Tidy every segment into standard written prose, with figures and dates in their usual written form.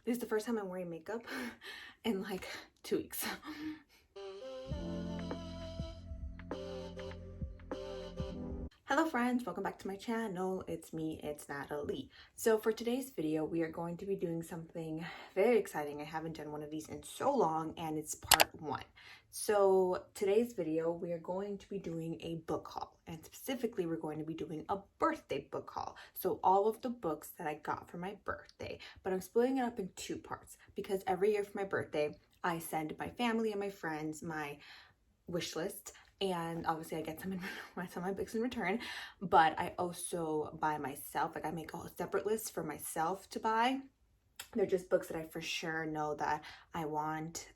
This is the first time I'm wearing makeup in like 2 weeks. Hello friends, welcome back to my channel. It's me, it's Natalie. So for today's video, we are going to be doing something very exciting. I haven't done one of these in so long, and it's part 1. So today's video, we are going to be doing a book haul, and specifically we're going to be doing a birthday book haul. So all of the books that I got for my birthday, but I'm splitting it up in 2 parts because every year for my birthday, I send my family and my friends my wish list, and obviously I get some of my books in return, but I also buy myself, like I make a whole separate list for myself to buy. They're just books that I for sure know that I want,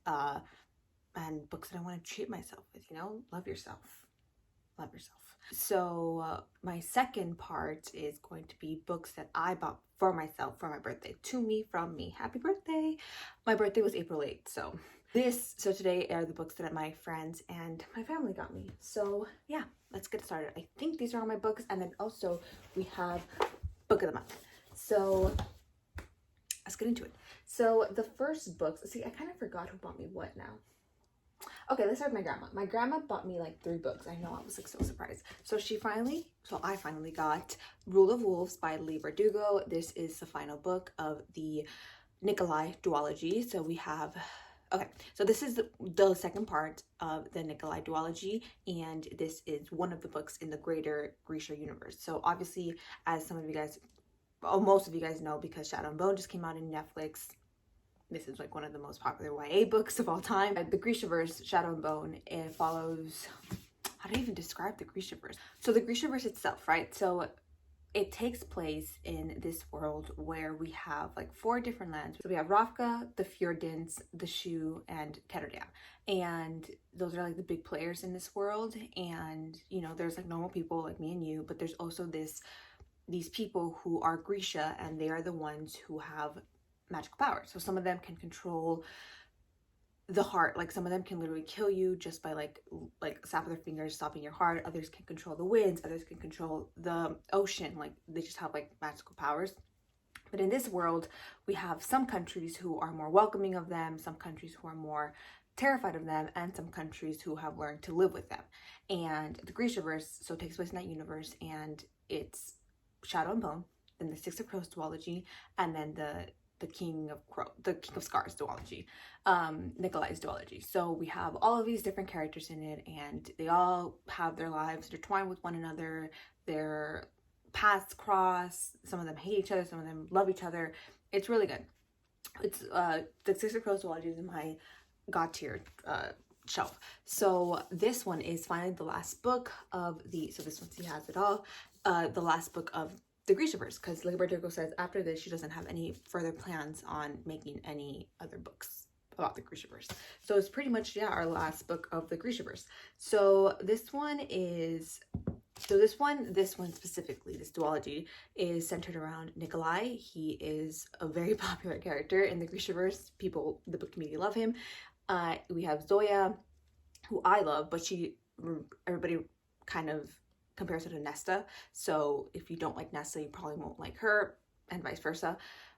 and books that I want to treat myself with, you know. Love yourself. So my second part is going to be books that I bought for myself for my birthday, to me, from me. Happy birthday. My birthday was April 8th, so today are the books that my friends and my family got me. So yeah, let's get started. I think these are all my books, and then also we have book of the month. So let's get into it. So the first books, see, I kind of forgot who bought me what now. Okay, let's start with my grandma. My grandma bought me like 3 books. I know, I was like so surprised. So I finally got Rule of Wolves by Leigh Bardugo. This is the final book of the Nikolai duology. So we have, okay, so this is the second part of the Nikolai duology, and this is one of the books in the greater Grisha universe. So obviously, as some of you guys, well, most of you guys know, because Shadow and Bone just came out in Netflix. This is like one of the most popular YA books of all time. The Grishaverse, Shadow and Bone, it follows, how do I even describe the Grishaverse? So the Grishaverse itself, right? So it takes place in this world where we have like 4 different lands. So we have Ravka, the Fjordans, the Shu, and Ketterdam. And those are like the big players in this world. And, you know, there's like normal people like me and you, but there's also these people who are Grisha, and they are the ones who have magical powers. So some of them can control the heart, like some of them can literally kill you just by like snap of their fingers stopping your heart. Others can control the winds, others can control the ocean, like they just have like magical powers. But in this world, we have some countries who are more welcoming of them, some countries who are more terrified of them, and some countries who have learned to live with them. And the Grishaverse so takes place in that universe, and it's Shadow and Bone, then the Six of Crows duology, and then the King of Scars duology, Nikolai's duology. So we have all of these different characters in it, and they all have their lives intertwined with one another. Their paths cross. Some of them hate each other, some of them love each other. It's really good. It's the Six of Crows duology is in my god tier shelf. So this one is finally the last book of so this one, he has it all, the last book of the Grishaverse, because Leigh Bardugo says after this she doesn't have any further plans on making any other books about the Grishaverse. So it's pretty much, yeah, our last book of the Grishaverse. So this one specifically, this duology, is centered around Nikolai. He is a very popular character in the Grishaverse. People, the book community, love him. We have Zoya, who I love, but everybody kind of compares her to Nesta. So if you don't like Nesta, you probably won't like her, and vice versa.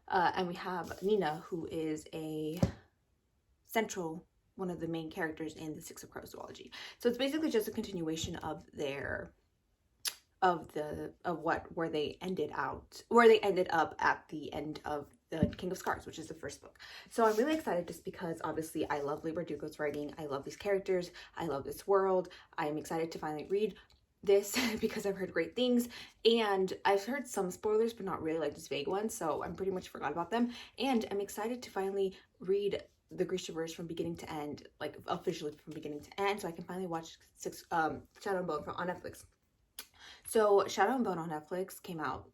And we have Nina, who is one of the main characters in the Six of Crows duology. So it's basically just a continuation of where they ended up at the end of the King of Scars, which is the first book. So I'm really excited, just because obviously I love Leigh Bardugo's writing. I love these characters. I love this world. I am excited to finally read this because I've heard great things, and I've heard some spoilers, but not really, like just vague ones, so I'm pretty much forgot about them. And I'm excited to finally read the Grishaverse from beginning to end, like officially from beginning to end, so I can finally watch Shadow and Bone on Netflix. So Shadow and Bone on Netflix came out,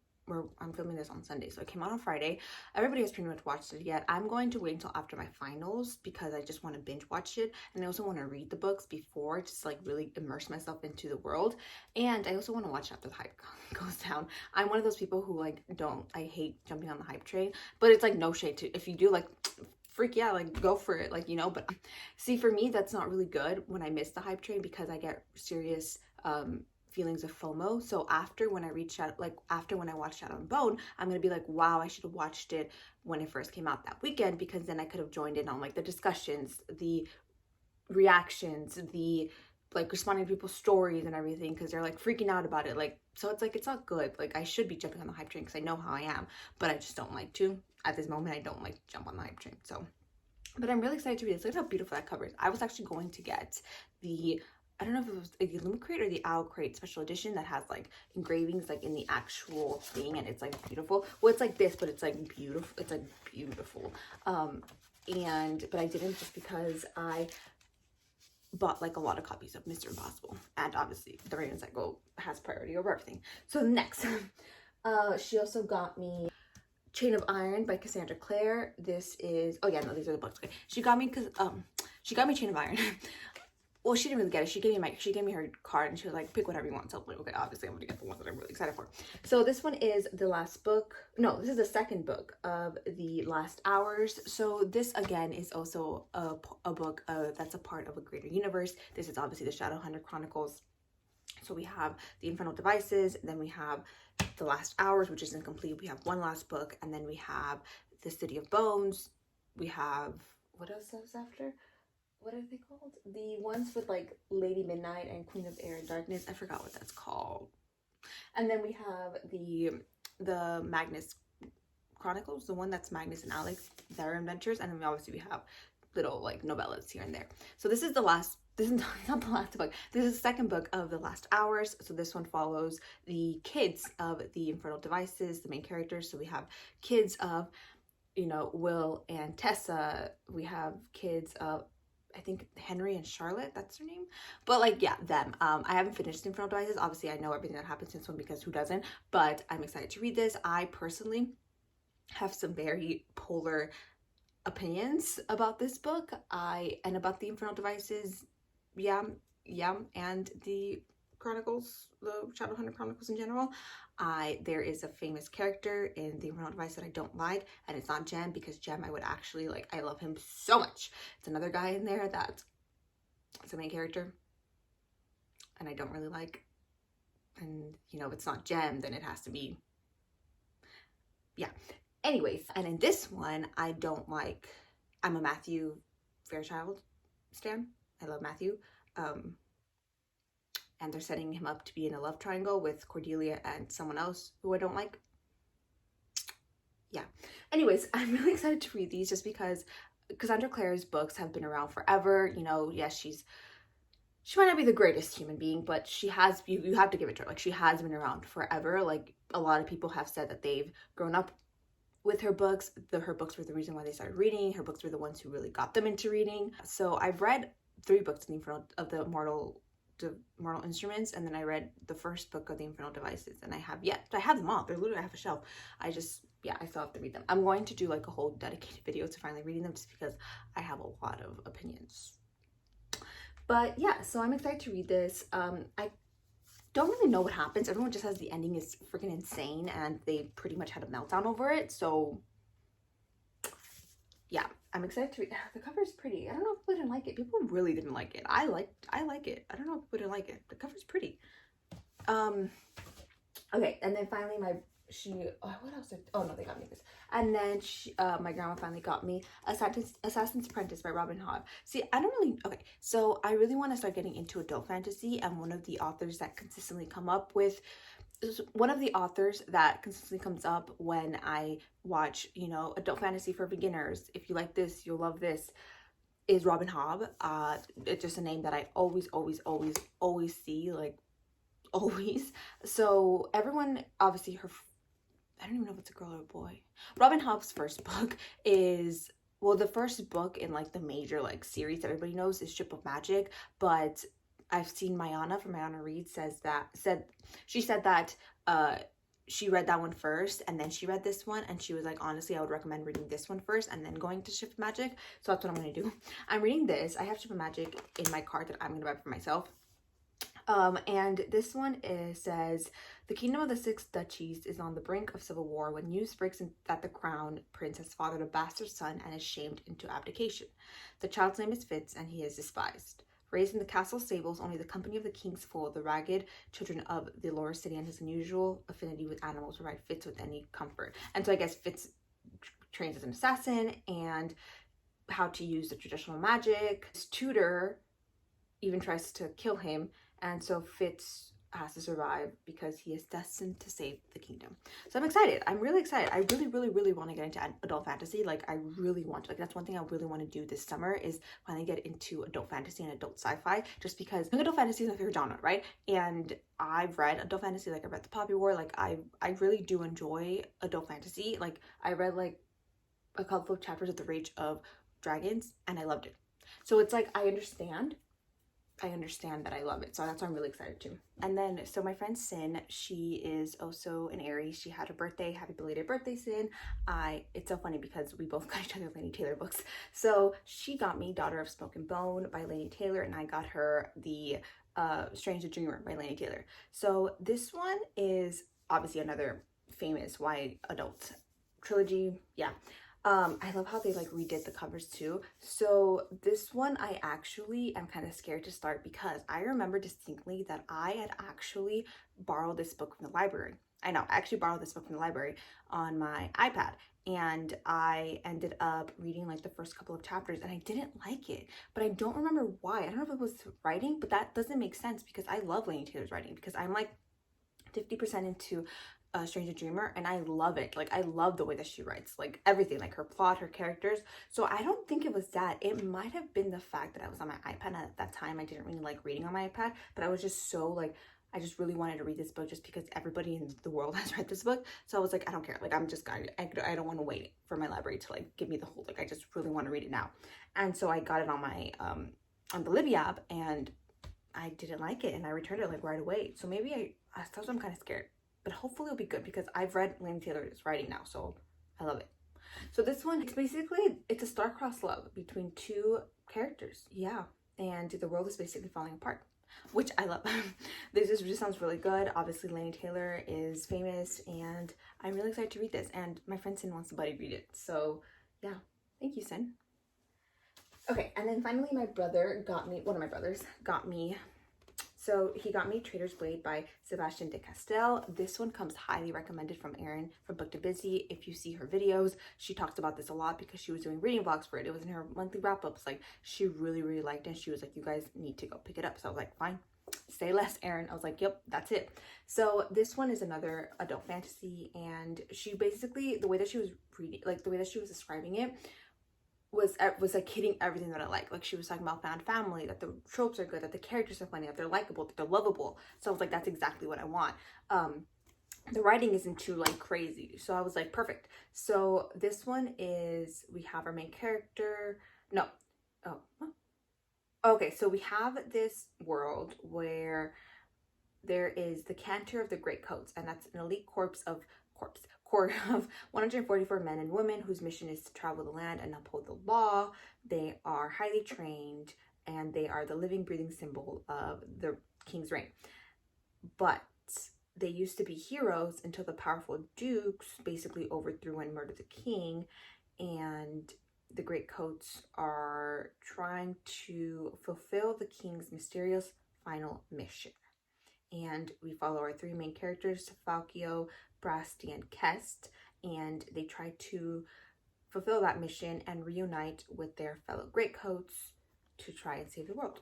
I'm filming this on Sunday, so it came out on Friday. Everybody has pretty much watched it yet. I'm going to wait until after my finals, because I just want to binge watch it, and I also want to read the books before, just like really immerse myself into the world. And I also want to watch after the hype goes down. I'm one of those people who I hate jumping on the hype train, but it's like no shade to, if you do, like, freak yeah, like go for it, like, you know. But see, for me, that's not really good when I miss the hype train, because I get serious feelings of FOMO. So after when I watched Shadow and Bone, I'm gonna be like, wow, I should have watched it when it first came out that weekend, because then I could have joined in on like the discussions, the reactions, the like responding to people's stories and everything, because they're like freaking out about it. Like, so it's like, it's not good. Like, I should be jumping on the hype train because I know how I am, but I just don't like to. At this moment, I don't like to jump on the hype train. So, but I'm really excited to read this. Look at how beautiful that cover is. I was actually going to get the, I don't know if it was the Illumicrate or the Owl Crate special edition that has like engravings like in the actual thing, and it's like beautiful. Well, it's like this, but it's like beautiful. It's like beautiful. But I didn't, just because I bought like a lot of copies of Mr. Impossible, and obviously the Raven Cycle has priority over everything. So next, she also got me Chain of Iron by Cassandra Clare. This is, oh yeah, no, these are the books. Okay. She got me Chain of Iron. Well, she didn't really get it. She gave me her card, and she was like, pick whatever you want. So I'm like, okay, obviously I'm gonna get the one that I'm really excited for. So this one is the last book. No, this is the second book of The Last Hours. So this again is also a book that's a part of a greater universe. This is obviously the Shadowhunter Chronicles. So we have the Infernal Devices, then we have The Last Hours, which is incomplete. We have one last book, and then we have The City of Bones. We have, what else is after? What are they called? The ones with like Lady Midnight and Queen of Air and Darkness. I forgot what that's called. And then we have the Magnus Chronicles, the one that's Magnus and Alex, their adventures. And then obviously we have little like novellas here and there. So this is not the last book. This is the second book of The Last Hours. So this one follows the kids of the Infernal Devices, the main characters. So we have kids of, you know, Will and Tessa. We have kids of, I think, Henry and Charlotte, that's her name. But like, yeah, them. I haven't finished Infernal Devices. Obviously, I know everything that happens in this one, because who doesn't? But I'm excited to read this. I personally have some very polar opinions about this book. And about the Infernal Devices, yeah, and the Chronicles, the Shadowhunter Chronicles in general. There is a famous character in the Infernal Device that I don't like, and it's not Jem, because Jem I would actually like. I love him so much. It's another guy in there that's the main character, and I don't really like. And you know, if it's not Jem, then it has to be, yeah. Anyways, and in this one, I don't like. I'm a Matthew Fairchild stan. I love Matthew. And they're setting him up to be in a love triangle with Cordelia and someone else who I don't like. Yeah. Anyways, I'm really excited to read these, just because Cassandra Clare's books have been around forever. You know, yes, she might not be the greatest human being, but she has, you have to give it to her. Like, she has been around forever. Like, a lot of people have said that they've grown up with her books. Her books were the reason why they started reading. Her books were the ones who really got them into reading. So I've read 3 books of the Mortal Instruments, and then I read the first book of the Infernal Devices, and I have them all. They're literally, I have a shelf. I still have to read them. I'm going to do like a whole dedicated video to finally reading them, just because I have a lot of opinions. But yeah, so I'm excited to read this. I don't really know what happens. Everyone just says the ending is freaking insane, and they pretty much had a meltdown over it. So yeah, I'm excited to read. The cover is pretty. I don't know if people didn't like it. People really didn't like it. I like it. I don't know if people didn't like it. The cover's pretty. Okay, and then finally what else? Oh no, they got me this. And then my grandma finally got me Assassin's Apprentice by Robin Hobb. See, okay, so I really want to start getting into adult fantasy, and one of the authors that consistently comes up when I watch, you know, adult fantasy for beginners, if you like this, you'll love this, is Robin Hobb. It's just a name that I always see, like, always. So everyone, obviously, I don't even know if it's a girl or a boy. Robin Hobb's first book is, well, the first book in like the major like series that everybody knows is Ship of Magic, but I've seen Mayana from Mayana Reed said that she read that one first, and then she read this one, and she was like, honestly, I would recommend reading this one first and then going to Ship of Magic. So that's what I'm going to do. I'm reading this. I have Ship of Magic in my cart that I'm going to buy for myself. And this one says, the kingdom of the Six Duchies is on the brink of civil war when news breaks that the crown prince has fathered a bastard son and is shamed into abdication. The child's name is Fitz, and he is despised. Raised in the castle stables, only the company of the king's foal, the ragged children of the lower city, and his unusual affinity with animals provide Fitz with any comfort. And so I guess Fitz trains as an assassin and how to use the traditional magic. His tutor even tries to kill him, and so Fitz has to survive because he is destined to save the kingdom. So I'm excited. I'm really excited. I really want to get into adult fantasy. Like, I really want to. Like, that's one thing I really want to do this summer, is finally get into adult fantasy and adult sci-fi, just because adult fantasy is my favorite genre, right? And I've read adult fantasy. Like, I read the Poppy War. Like, I really do enjoy adult fantasy. Like, I read like a couple of chapters of The Rage of Dragons and I loved it. So it's like, I understand that I love it. So that's why I'm really excited too. And then, so my friend Sin, she is also an Aries. She had a birthday. Happy belated birthday, Sin. It's so funny because we both got each other Laini Taylor books. So she got me Daughter of Smoke and Bone by Laini Taylor, and I got her the Strange the Dreamer by Laini Taylor. So this one is obviously another famous YA adult trilogy. Yeah. I love how they like redid the covers too. So this one I actually am kind of scared to start, because I remember distinctly that I had actually borrowed this book from the library. I actually borrowed this book from the library on my iPad, and I ended up reading like the first couple of chapters and I didn't like it, but I don't remember why. I don't know if it was writing, but that doesn't make sense because I love Laini Taylor's writing, because I'm like 50% into Strange the Dreamer, and I love it. Like, I love the way that she writes, like everything, like her plot, her characters. So I don't think it was that. It might have been the fact that I was on my iPad, and at that time I didn't really like reading on my iPad, but I was just so like, I just really wanted to read this book just because everybody in the world has read this book. So I was like, I don't care. Like, I'm just gonna, I don't want to wait for my library to like give me the whole, like, I just really want to read it now. And so I got it on my on the Libby app, and I didn't like it, and I returned it like right away. So maybe that's why I'm kind of scared. But hopefully it'll be good, because I've read Laini Taylor's writing now, so I love it. So this one, it's a star-crossed love between two characters. Yeah. And the world is basically falling apart, which I love. This just sounds really good. Obviously, Laini Taylor is famous, and I'm really excited to read this. And my friend Sin wants to buddy read it. So yeah, thank you, Sin. Okay, and then finally one of my brothers got me, so he got me Trader's Blade by Sebastian de Castell. This one comes highly recommended from Erin from Book to Busy. If you see her videos, she talks about this a lot because she was doing reading vlogs for it. It was in her monthly wrap-ups. Like, she really liked it, and she was like, you guys need to go pick it up. So I was like, fine, say less, Erin. I was like, yep, that's it. So this one is another adult fantasy, and she basically, the way that she was reading, like the way that she was describing it, was like hitting everything that I like. Like, she was talking about found family, that the tropes are good, that the characters are funny, that they're likable, that they're lovable. So I was like, that's exactly what I want. The writing isn't too like crazy. So I was like, perfect. So this one is, we have our main character. No. Oh. Okay, so we have this world where there is the Cantor of the Great Coats, and that's an elite corps of 144 men and women whose mission is to travel the land and uphold the law. They are highly trained, and they are the living, breathing symbol of the king's reign. But they used to be heroes until the powerful dukes basically overthrew and murdered the king, and the Great Coats are trying to fulfill the king's mysterious final mission. And we follow our three main characters, Falkio, Brasti, and Kest, and they try to fulfill that mission and reunite with their fellow Greatcoats to try and save the world.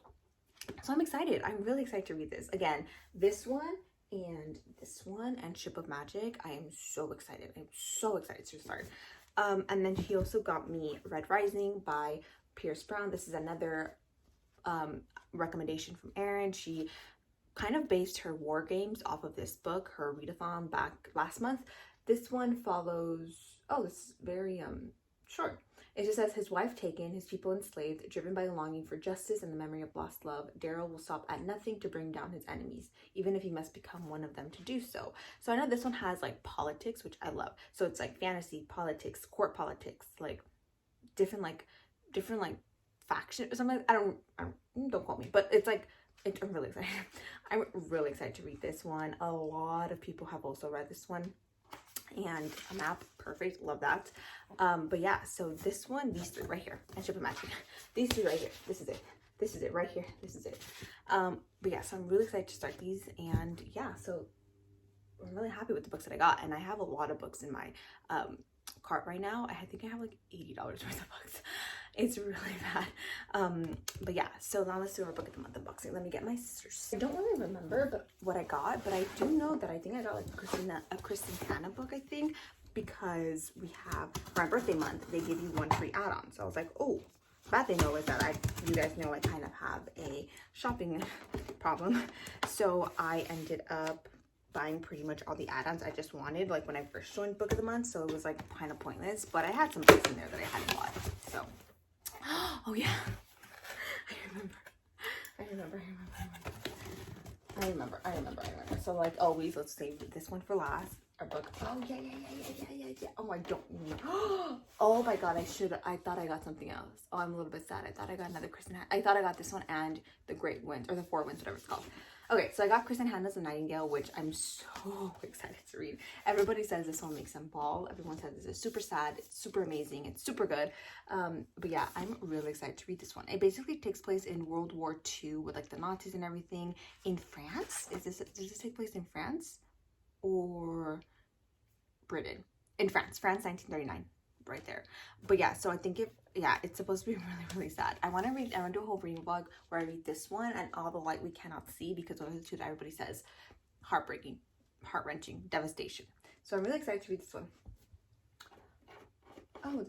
So I'm excited. I'm really excited to read this. Again, this one and Ship of Magic, I am so excited. I'm so excited to start. And then she also got me Red Rising by Pierce Brown. This is another recommendation from Erin. She kind of based her war games off of this book, her readathon back last month. This one follows, oh, this is very short. It just says, his wife taken, his people enslaved, driven by a longing for justice and the memory of lost love, Daryl will stop at nothing to bring down his enemies, even if he must become one of them to do so. So I know this one has like politics, which I love. So it's like fantasy, politics, court politics, like different faction or something. Don't quote me, but it's like, I'm really excited. I'm really excited to read this one. A lot of people have also read this one. And a map, perfect, love that. But yeah, so this one, these three right here, and Ship of Magic. These three right here, this is it. This is it right here. This is it. But yeah, so I'm really excited to start these, and yeah, so I'm really happy with the books that I got, and I have a lot of books in my cart right now. I think I have like $80 worth of books. It's really bad. But yeah, so now let's do our book of the month unboxing. Let me get my scissors. I don't really remember what I got, but I do know that I think I got like a Kristen Hanna book, I think, because we have, for my birthday month, they give you one free add-on. So I was like, oh, bad thing though is that you guys know I kind of have a shopping problem. So I ended up buying pretty much all the add-ons I just wanted, like when I first joined book of the month, so it was like kind of pointless, but I had some books in there that I hadn't bought. So oh yeah, I remember. So like always, let's save this one for last. Our book. Oh yeah. Oh, I don't need. Oh my god, I thought I got something else. Oh, I'm a little bit sad. I thought I got another Kristen. I thought I got this one and the Great Winds, or the Four Winds, whatever it's called. Okay, so I got Kristen Hanna's The Nightingale, which I'm so excited to read. Everybody says this one makes them bawl. Everyone says this is super sad, it's super amazing, it's super good. But yeah, I'm really excited to read this one. It basically takes place in World War II with like the Nazis and everything in France. Does this take place in France or Britain? In France, 1939, right there. But yeah, so I think it's supposed to be really sad. I want to do a whole reading vlog where I read this one and All the Light We Cannot See, because those are the two that everybody says heartbreaking, heart-wrenching, devastation. So I'm really excited to read this one. Oh,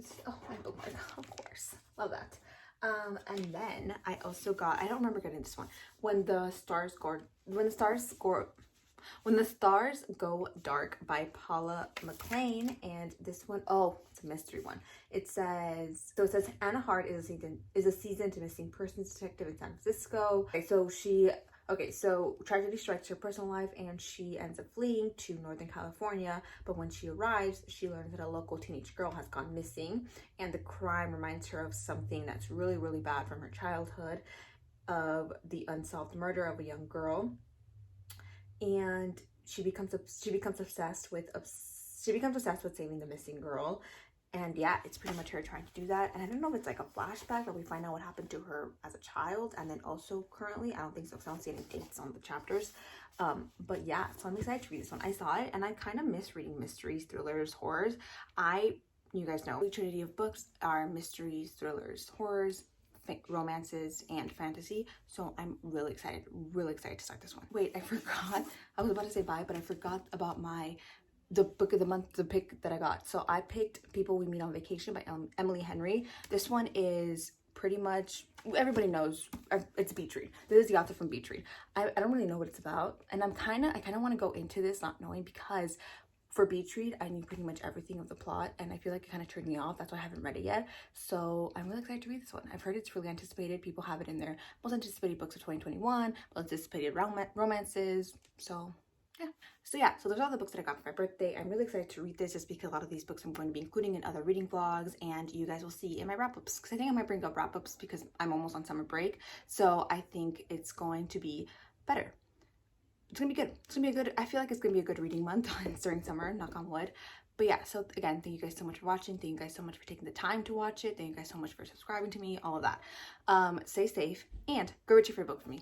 my bookmark, of course, love that. And then I also got, I don't remember getting this one, When the Stars Go Dark by Paula McLean. And this one, oh, it's a mystery one. It says Anna Hart is a seasoned missing persons detective in San Francisco. So tragedy strikes her personal life and she ends up fleeing to Northern California. But when she arrives, she learns that a local teenage girl has gone missing, and the crime reminds her of something that's really, really bad from her childhood, of the unsolved murder of a young girl. And she becomes obsessed with saving the missing girl. And yeah, it's pretty much her trying to do that. And I don't know if it's like a flashback or we find out what happened to her as a child and then also currently. I don't think so, because I don't see any dates on the chapters. But yeah, so I'm excited to read this one. I saw it and I kind of miss reading mysteries, thrillers, horrors. You guys know the trinity of books are mysteries, thrillers, horrors, romances, and fantasy. So I'm really excited to start this one. Wait, I forgot. I was about to say bye, but I forgot about the book of the month, the pick that I got. So I picked People We Meet on Vacation by Emily Henry. This one is pretty much, everybody knows, it's Beach Read. This is the author from Beach Read. I don't really know what it's about, and I kind of want to go into this not knowing, because for Beach Read, I knew pretty much everything of the plot, and I feel like it kind of turned me off. That's why I haven't read it yet. So I'm really excited to read this one. I've heard it's really anticipated. People have it in their most anticipated books of 2021, most anticipated romances. So yeah, so those are all the books that I got for my birthday. I'm really excited to read this just because a lot of these books I'm going to be including in other reading vlogs, and you guys will see in my wrap-ups, because I think I might bring up wrap-ups because I'm almost on summer break. So I think it's going to be better. It's gonna be good. I feel like it's gonna be a good reading month during summer, knock on wood. But yeah, so again, thank you guys so much for watching. Thank you guys so much for taking the time to watch it. Thank you guys so much for subscribing to me, all of that. Stay safe and go read your favorite book for me.